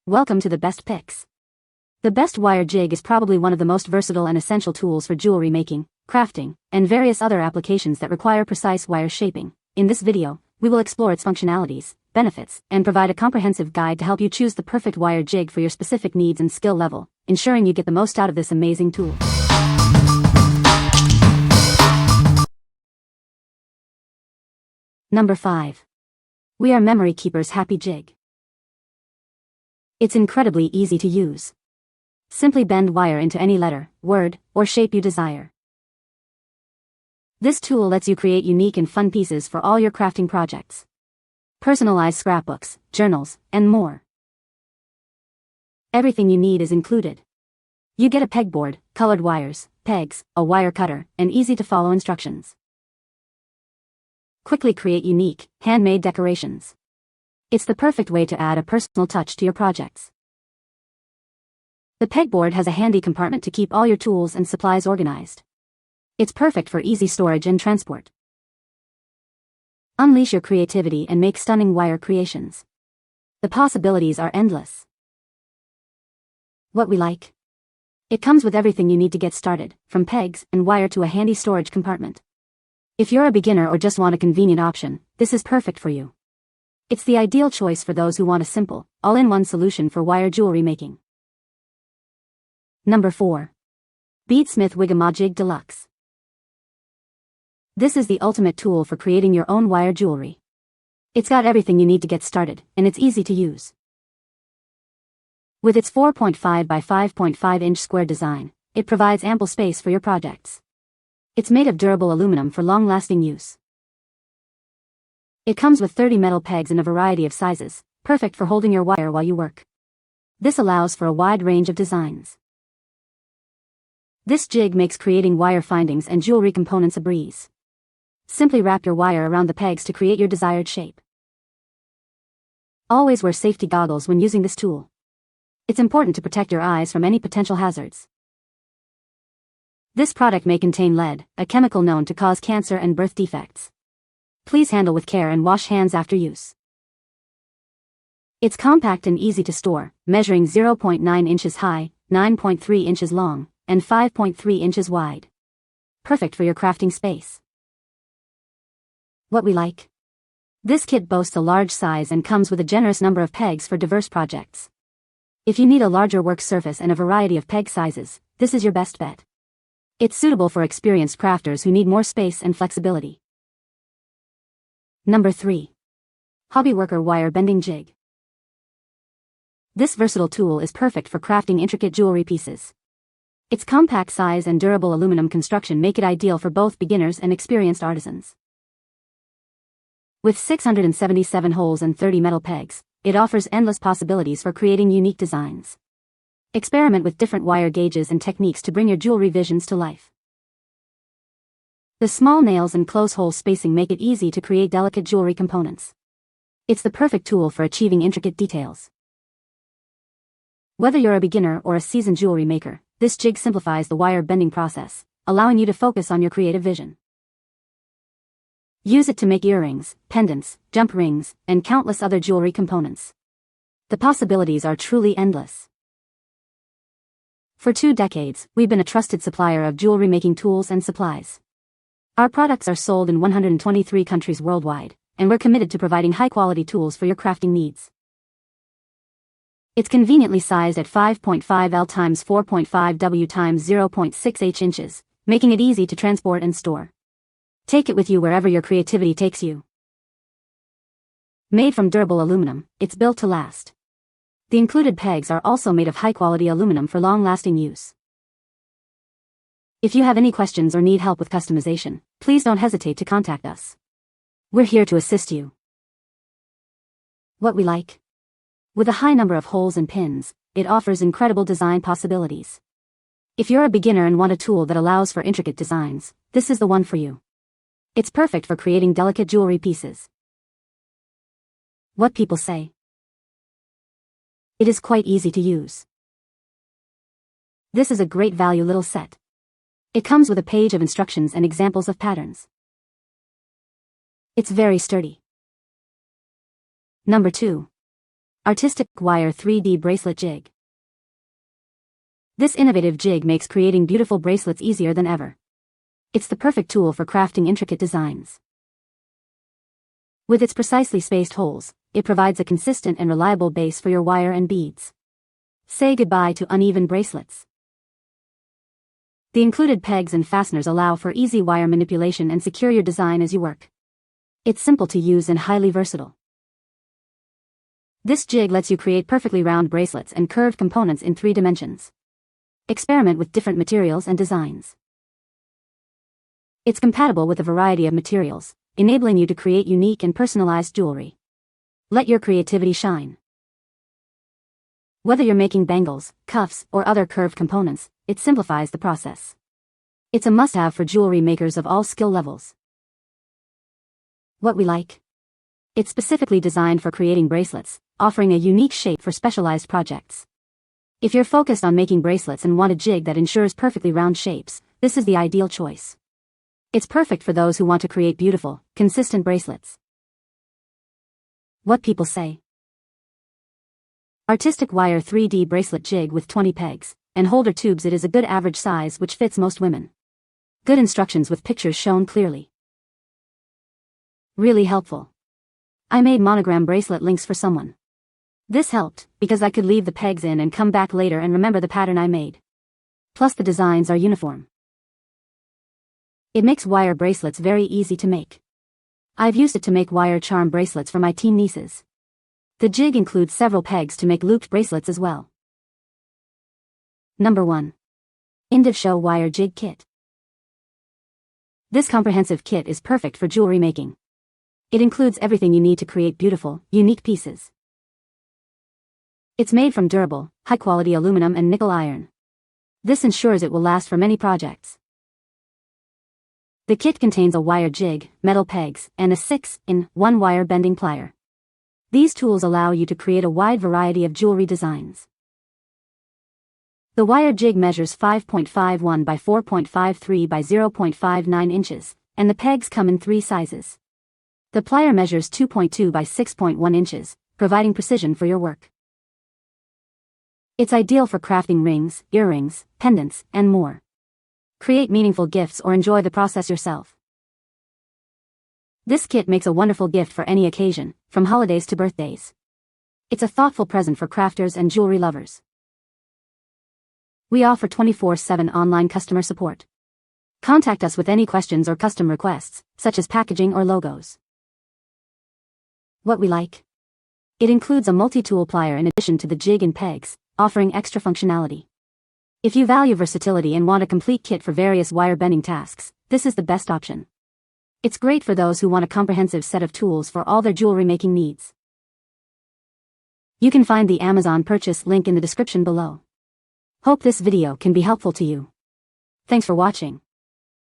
Welcome to the best picks. The best wire jig is probably one of the most versatile and essential tools for jewelry making, crafting, and various other applications that require precise wire shaping. In this video, we will explore its functionalities, benefits, and provide a comprehensive guide to help you choose the perfect wire jig for your specific needs and skill level, ensuring you get the most out of this amazing tool. Number 5. We are Memory Keeper's Happy Jig. It's incredibly easy to use. Simply bend wire into any letter, word, or shape you desire. This tool lets you create unique and fun pieces for all your crafting projects. Personalize scrapbooks, journals, and more. Everything you need is included. You get a pegboard, colored wires, pegs, a wire cutter, and easy-to-follow instructions. Quickly create unique, handmade decorations. It's the perfect way to add a personal touch to your projects. The pegboard has a handy compartment to keep all your tools and supplies organized. It's perfect for easy storage and transport. Unleash your creativity and make stunning wire creations. The possibilities are endless. What we like? It comes with everything you need to get started, from pegs and wire to a handy storage compartment. If you're a beginner or just want a convenient option, this is perfect for you. It's the ideal choice for those who want a simple, all-in-one solution for wire jewelry making. Number 4. Beadsmith Wig-A-Ma-Jig Deluxe. This is the ultimate tool for creating your own wire jewelry. It's got everything you need to get started, and it's easy to use. With its 4.5 by 5.5 inch square design, it provides ample space for your projects. It's made of durable aluminum for long-lasting use. It comes with 30 metal pegs in a variety of sizes, perfect for holding your wire while you work. This allows for a wide range of designs. This jig makes creating wire findings and jewelry components a breeze. Simply wrap your wire around the pegs to create your desired shape. Always wear safety goggles when using this tool. It's important to protect your eyes from any potential hazards. This product may contain lead, a chemical known to cause cancer and birth defects. Please handle with care and wash hands after use. It's compact and easy to store, measuring 0.9 inches high, 9.3 inches long, and 5.3 inches wide. Perfect for your crafting space. What we like? This kit boasts a large size and comes with a generous number of pegs for diverse projects. If you need a larger work surface and a variety of peg sizes, this is your best bet. It's suitable for experienced crafters who need more space and flexibility. Number 3. Hobbyworker Wire Bending Jig. This versatile tool is perfect for crafting intricate jewelry pieces. Its compact size and durable aluminum construction make it ideal for both beginners and experienced artisans. With 677 holes and 30 metal pegs, it offers endless possibilities for creating unique designs. Experiment with different wire gauges and techniques to bring your jewelry visions to life. The small nails and close hole spacing make it easy to create delicate jewelry components. It's the perfect tool for achieving intricate details. Whether you're a beginner or a seasoned jewelry maker, this jig simplifies the wire bending process, allowing you to focus on your creative vision. Use it to make earrings, pendants, jump rings, and countless other jewelry components. The possibilities are truly endless. For 2 decades, we've been a trusted supplier of jewelry making tools and supplies. Our products are sold in 123 countries worldwide, and we're committed to providing high-quality tools for your crafting needs. It's conveniently sized at 5.5 L x 4.5 W x 0.6 H inches, making it easy to transport and store. Take it with you wherever your creativity takes you. Made from durable aluminum, it's built to last. The included pegs are also made of high-quality aluminum for long-lasting use. If you have any questions or need help with customization, please don't hesitate to contact us. We're here to assist you. What we like? With a high number of holes and pins, it offers incredible design possibilities. If you're a beginner and want a tool that allows for intricate designs, this is the one for you. It's perfect for creating delicate jewelry pieces. What people say? It is quite easy to use. This is a great value little set. It comes with a page of instructions and examples of patterns. It's very sturdy. Number 2. Artistic Wire 3D Bracelet Jig. This innovative jig makes creating beautiful bracelets easier than ever. It's the perfect tool for crafting intricate designs. With its precisely spaced holes, it provides a consistent and reliable base for your wire and beads. Say goodbye to uneven bracelets. The included pegs and fasteners allow for easy wire manipulation and secure your design as you work. It's simple to use and highly versatile. This jig lets you create perfectly round bracelets and curved components in 3 dimensions. Experiment with different materials and designs. It's compatible with a variety of materials, enabling you to create unique and personalized jewelry. Let your creativity shine. Whether you're making bangles, cuffs, or other curved components, it simplifies the process. It's a must-have for jewelry makers of all skill levels. What we like. It's specifically designed for creating bracelets, offering a unique shape for specialized projects. If you're focused on making bracelets and want a jig that ensures perfectly round shapes, this is the ideal choice. It's perfect for those who want to create beautiful, consistent bracelets. What people say. Artistic Wire 3D Bracelet Jig with 20 pegs and holder tubes. It is a good average size which fits most women. Good instructions with pictures shown clearly. Really helpful. I made monogram bracelet links for someone. This helped, because I could leave the pegs in and come back later and remember the pattern I made. Plus the designs are uniform. It makes wire bracelets very easy to make. I've used it to make wire charm bracelets for my teen nieces. The jig includes several pegs to make looped bracelets as well. Number 1. INDIVSHOW Wire Jig Kit. This comprehensive kit is perfect for jewelry making. It includes everything you need to create beautiful, unique pieces. It's made from durable, high-quality aluminum and nickel iron. This ensures it will last for many projects. The kit contains a wire jig, metal pegs, and a 6-in-1 wire bending plier. These tools allow you to create a wide variety of jewelry designs. The wire jig measures 5.51 by 4.53 by 0.59 inches, and the pegs come in 3 sizes. The plier measures 2.2 by 6.1 inches, providing precision for your work. It's ideal for crafting rings, earrings, pendants, and more. Create meaningful gifts or enjoy the process yourself. This kit makes a wonderful gift for any occasion, from holidays to birthdays. It's a thoughtful present for crafters and jewelry lovers. We offer 24/7 online customer support. Contact us with any questions or custom requests, such as packaging or logos. What we like. It includes a multi-tool plier in addition to the jig and pegs, offering extra functionality. If you value versatility and want a complete kit for various wire bending tasks, this is the best option. It's great for those who want a comprehensive set of tools for all their jewelry making needs. You can find the Amazon purchase link in the description below. Hope this video can be helpful to you. Thanks for watching.